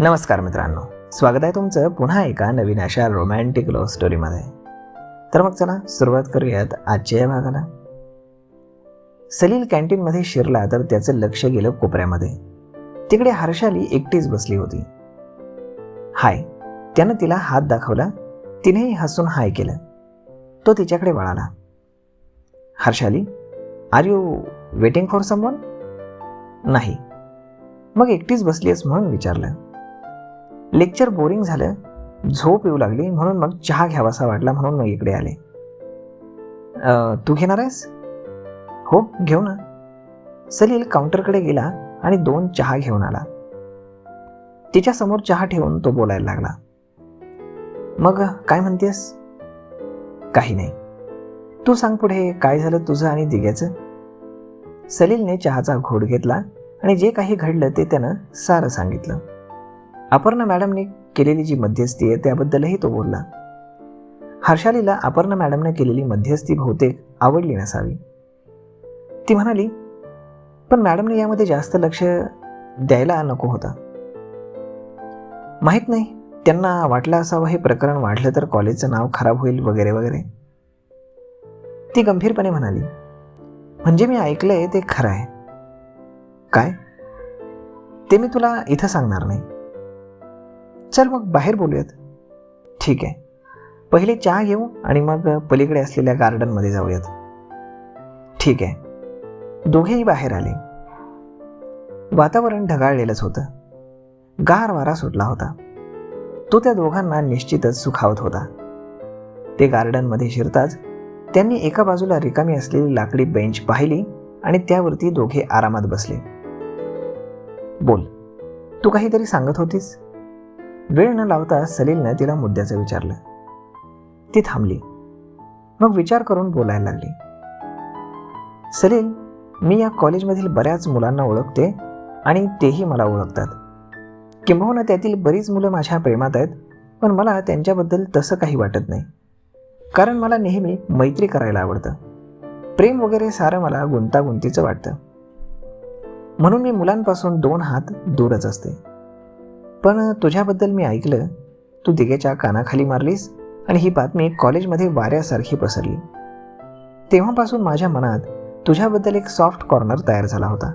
नमस्कार मित्रांनो, स्वागत आहे तुमचं पुन्हा एका नवीन अशा रोमॅन्टिक लव्ह स्टोरीमध्ये. तर मग चला सुरुवात करूयात आजच्या या भागाला. सलील कॅन्टीनमध्ये शिरला तर त्याचं लक्ष गेलं कोपऱ्यामध्ये. तिकडे हर्षाली एकटीच बसली होती. हाय, त्यानं तिला हात दाखवला. तिनेही हसून हाय केलं. तो तिच्याकडे वळाला. Harshali, are you waiting for someone? नाही. मग एकटीच बसलीस म्हणून विचारलं. लेक्चर बोरिंग झालं, झोप येऊ लागली म्हणून मग चहा घ्यावासा वाटला म्हणून मग इकडे आले. तू घेणार आहेस? हो, घेऊ ना. सलील काउंटरकडे गेला आणि 2 चहा घेऊन आला. तिच्या समोर चहा ठेवून तो बोलायला लागला. मग काय म्हणतेस? काही नाही. तू सांग पुढे, काय झालं तुझं आणि दिग्याचं? सलीलने चहाचा घोट घेतला आणि जे काही घडलं ते त्यानं सारं सांगितलं. अपर्णा मॅडमने केलेली जी मध्यस्थी आहे त्याबद्दलही तो बोलला. हर्षालीला अपर्णा मॅडमने केलेली मध्यस्थी बहुतेक आवडली नसावी. ती म्हणाली, पण मॅडमने यामध्ये जास्त लक्ष द्यायला नको होता. माहीत नाही, त्यांना वाटलं असावं हे प्रकरण वाढलं तर कॉलेजचं नाव खराब होईल वगैरे वगैरे. ती गंभीरपणे म्हणाली, म्हणजे मी ऐकलंय ते खरं आहे. काय? ते मी तुला इथं सांगणार नाही. चल मग बाहेर बोलूयात. ठीक आहे, पहिले चहा घेऊ आणि मग पलीकडे असलेल्या गार्डनमध्ये जाऊयात. ठीक आहे. दोघेही बाहेर आले. वातावरण ढगाळलेलंच होतं. गार वारा सुटला होता. तो त्या दोघांना निश्चितच सुखावत होता. ते गार्डनमध्ये शिरताच त्यांनी एका बाजूला रिकामी असलेली लाकडी बेंच पाहिली आणि त्यावरती दोघे आरामात बसले. बोल, तू काहीतरी सांगत होतीस? वेळ न लावता सलीलनं तिला मुद्द्याचं विचारलं. ती थांबली. मग विचार करून बोलायला लागली. सलील, मी या कॉलेजमधील बऱ्याच मुलांना ओळखते आणि तेही मला ओळखतात. किंबहुना त्यातील बरीच मुलं माझ्या प्रेमात आहेत, पण मला त्यांच्याबद्दल तसं काही वाटत नाही. कारण मला नेहमी मैत्री करायला आवडतं. प्रेम वगैरे सारं मला गुंतागुंतीचं वाटतं. म्हणून मी मुलांपासून 2 हात दूरच असते. पण तुझ्याबद्दल मी ऐकलं, तू दिग्याच्या कानाखाली मारलीस आणि ही बातमी कॉलेजमध्ये वाऱ्यासारखी पसरली. तेव्हापासून माझ्या मनात तुझ्याबद्दल एक सॉफ्ट कॉर्नर तयार झाला होता.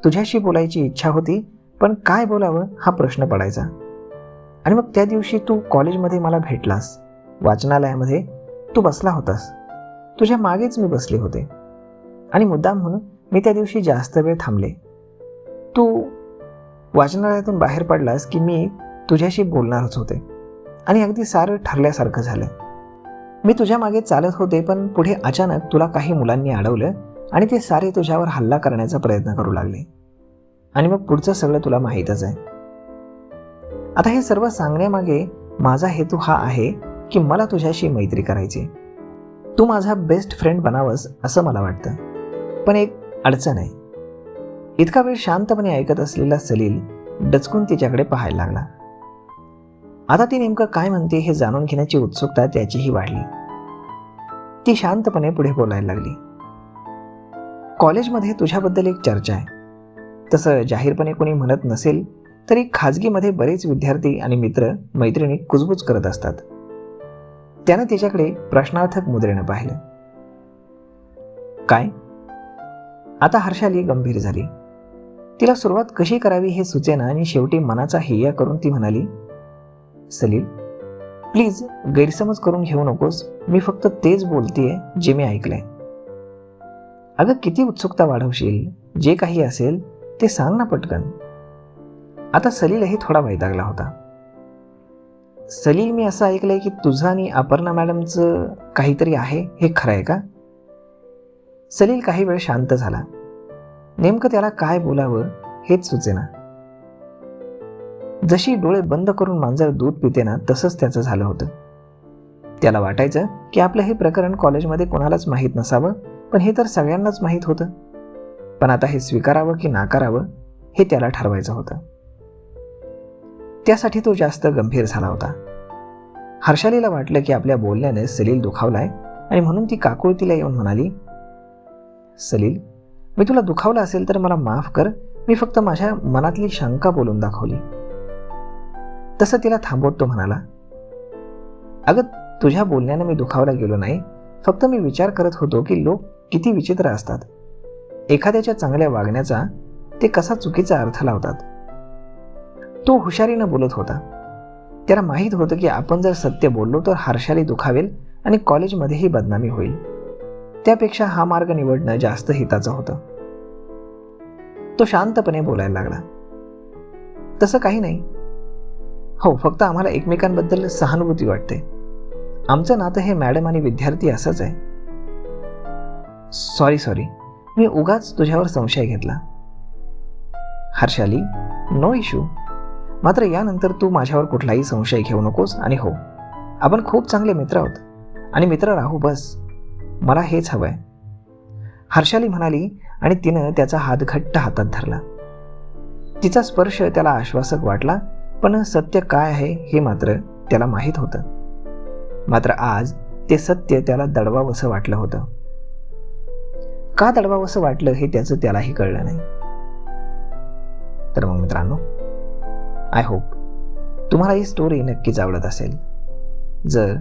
तुझ्याशी बोलायची इच्छा होती, पण काय बोलावं हा प्रश्न पडायचा. आणि मग त्या दिवशी तू कॉलेजमध्ये मला भेटलास. वाचनालयामध्ये तू बसला होतास. तुझ्या मागेच मी बसले होते आणि मुद्दाम म्हणून मी त्या दिवशी जास्त वेळ थांबले. तू वाचनालयातून बाहेर पडलास की मी तुझ्याशी बोलणारच होते आणि अगदी सारं ठरल्यासारखं झालं. मी तुझ्या मागे चालत होते, पण पुढे अचानक तुला काही मुलांनी अडवलं आणि ते सारे तुझ्यावर हल्ला करण्याचा प्रयत्न करू लागले. आणि मग पुढचं सगळं तुला माहीतच आहे. आता हे सर्व सांगण्यामागे माझा हेतू हा आहे की मला तुझ्याशी मैत्री करायची. तू माझा बेस्ट फ्रेंड बनावंस असं मला वाटतं. पण एक अडचण आहे. इतका वेळ शांतपणे ऐकत असलेला सलील डचकून तिच्याकडे पाहायला लागला. आता ती नेमकं काय म्हणते हे जाणून घेण्याची उत्सुकता त्याचीही वाढली. ती शांतपणे पुढे बोलायला लागली. कॉलेजमध्ये तुझ्याबद्दल एक चर्चा आहे. तसं जाहीरपणे कोणी म्हणत नसेल तरी खाजगीमध्ये बरेच विद्यार्थी आणि मित्र मैत्रिणी कुजबूज करत असतात. त्यानं तिच्याकडे प्रश्नार्थक मुद्रेनं पाहिलं. काय? आता हर्षाली गंभीर झाली. तिला सुरुवात कशी करावी हे सुचेना आणि शेवटी मनाचा हेया करून ती म्हणाली, सलील, प्लीज गैरसमज करून घेऊ नकोस. मी फक्त तेच बोलतेय जे मी ऐकलंय. अगं, किती उत्सुकता वाढवशील? जे काही असेल ते सांग ना पटकन. आता सलीलही थोडा वैतागला होता. सलील, मी असं ऐकलंय की तुझं आणि अपर्णा मॅडमचं काहीतरी आहे, हे खरं आहे का? सलील काही वेळ शांत झाला. नेमकं त्याला काय बोलावं हेच सुचेना. जशी डोळे बंद करून मांजर दूध पिते ना, तसंच त्याचं झालं होतं. त्याला वाटायचं की आपलं हे प्रकरण कॉलेजमध्ये कोणालाच माहीत नसावं, पण हे तर सगळ्यांनाच माहीत होतं. पण आता हे स्वीकारावं की नाकारावं हे त्याला ठरवायचं होतं. त्यासाठी तो जास्त गंभीर झाला होता. हर्षालीला वाटलं की आपल्या बोलण्याने सलील दुखावलाय आणि म्हणून ती काकुळतीला येऊन म्हणाली, सलील, मी तुला दुखावलं असेल तर मला माफ कर. मी फक्त माझ्या मनातली शंका बोलून दाखवली. तसं तिला थांबवत तो म्हणाला, अगं तुझ्या बोलण्यानं मी दुखावला गेलो नाही, फक्त मी विचार करत होतो की लोक किती विचित्र असतात. एखाद्याच्या चांगल्या वागण्याचा ते कसा चुकीचा अर्थ लावतात. तो हुशारीनं बोलत होता. त्याला माहीत होतं की आपण जर सत्य बोललो तर हर्षाली दुखावेल आणि कॉलेजमध्येही बदनामी होईल. त्यापेक्षा हा मार्ग निवडणं जास्त हिताचं होतं. तो शांतपणे बोलायला लागला, तसं काही नाही. हो, फक्त आम्हाला एकमेकांबद्दल सहानुभूती वाटते. आमचं नातं हे मॅडम आणि विद्यार्थी असंच आहे. सॉरी, मी उगाच तुझ्यावर संशय घेतला. Harshali, no issue. मात्र यानंतर तू माझ्यावर कुठलाही संशय घेऊ नकोस. आणि हो, आपण खूप चांगले मित्र आहोत आणि मित्र राहू, बस. मला हेच हवंय, हर्षाली म्हणाली आणि तिनं त्याचा हात घट्ट हातात धरला. तिचा स्पर्श त्याला आश्वासक वाटला, पण सत्य काय आहे हे मात्र त्याला माहीत होतं. मात्र आज ते सत्य त्याला दडवावंसं वाटलं होतं. का दडवावंसं वाटलं हे त्याचं त्यालाही कळलं नाही. तर मग मित्रांनो, आय होप तुम्हाला ही स्टोरी नक्कीच आवडत असेल. जर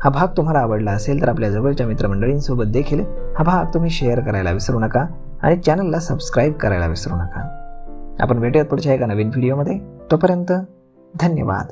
हा भाग तुम्हाला आवडला असेल तर आपल्या जवळच्या मित्रमंडळींसोबत देखील हा भाग तुम्ही शेअर करायला विसरू नका आणि चॅनलला सबस्क्राईब करायला विसरू नका. आपण भेटूयात पुढच्या एका नवीन व्हिडिओमध्ये. तोपर्यंत धन्यवाद.